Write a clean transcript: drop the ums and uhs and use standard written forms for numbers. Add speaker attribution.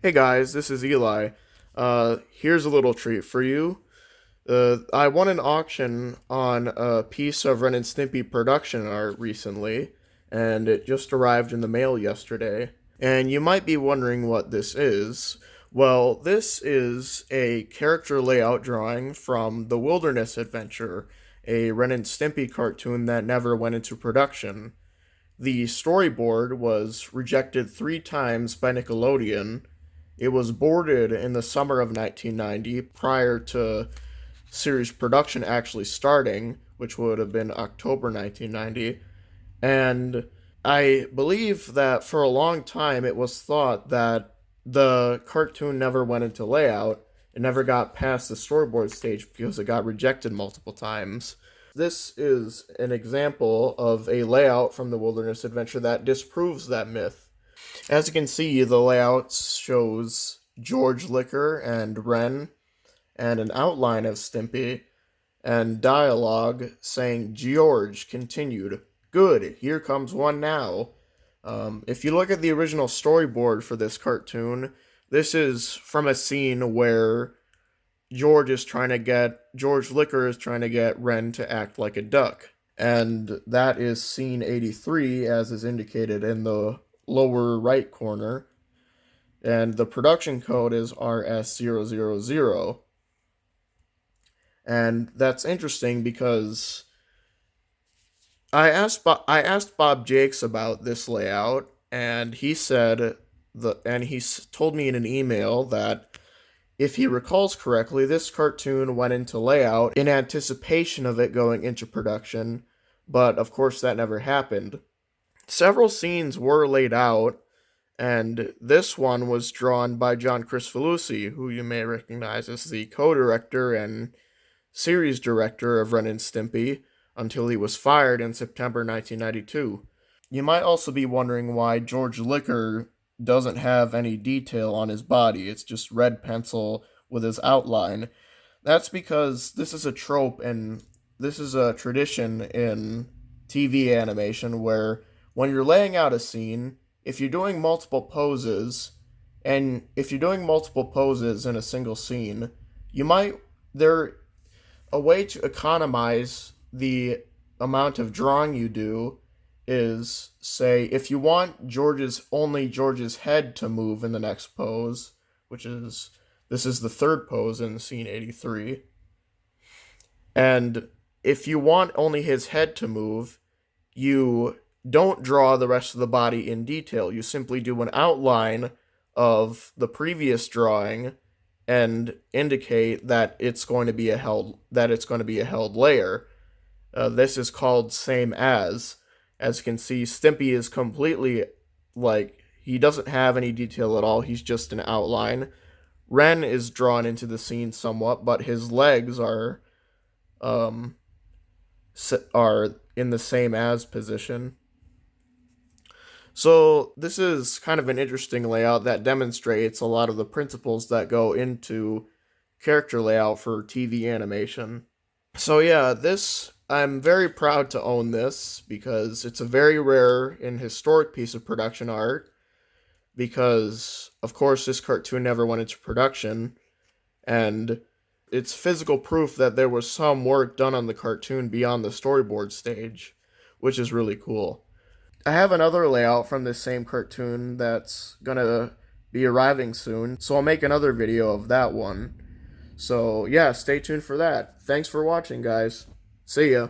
Speaker 1: Hey guys, this is Eli. Here's a little treat for you. I won an auction on a piece of Ren and Stimpy production art recently, and it just arrived in the mail yesterday. And you might be wondering what this is. Well, this is a character layout drawing from The Wilderness Adventure, a Ren and Stimpy cartoon that never went into production. The storyboard was rejected 3 times by Nickelodeon. It was boarded in the summer of 1990 prior to series production actually starting, which would have been October 1990. And I believe that for a long time it was thought that the cartoon never went into layout. It never got past the storyboard stage because it got rejected multiple times. This is an example of a layout from the Wilderness Adventure that disproves that myth. As you can see, the layout shows George Liquor and Ren, and an outline of Stimpy, and dialogue saying, George continued, Good, here comes one now. If you look at the original storyboard for this cartoon, this is from a scene where George Liquor is trying to get Ren to act like a duck. And that is scene 83, as is indicated in the lower right corner. And the production code is RS000. And that's interesting because I asked Bob Jakes about this layout, and he told me in an email that if he recalls correctly, this cartoon went into layout in anticipation of it going into production, but of course that never happened. Several scenes were laid out, and this one was drawn by John Cristofalusi, who you may recognize as the co-director and series director of Ren and Stimpy until he was fired in September 1992. You might also be wondering why George Liquor doesn't have any detail on his body. It's just red pencil with his outline. That's because this is a trope and this is a tradition in TV animation where when you're laying out a scene, if you're doing multiple poses, in a single scene, you might there a way to economize the amount of drawing you do is, say, if you want George's head to move in the next pose, which is this is the third pose in scene 83, and if you want only his head to move, you don't draw the rest of the body in detail. You simply do an outline of the previous drawing and indicate that it's going to be a held layer. This is called same as. As you can see, Stimpy is completely he doesn't have any detail at all. He's just an outline. Ren is drawn into the scene somewhat, but his legs um are in the same as position. So this is kind of an interesting layout that demonstrates a lot of the principles that go into character layout for TV animation. So yeah, this I'm very proud to own this because it's a very rare and historic piece of production art because of course this cartoon never went into production and it's physical proof that there was some work done on the cartoon beyond the storyboard stage, which is really cool. I have another layout from this same cartoon that's gonna be arriving soon, so I'll make another video of that one. So, yeah, stay tuned for that. Thanks for watching, guys. See ya.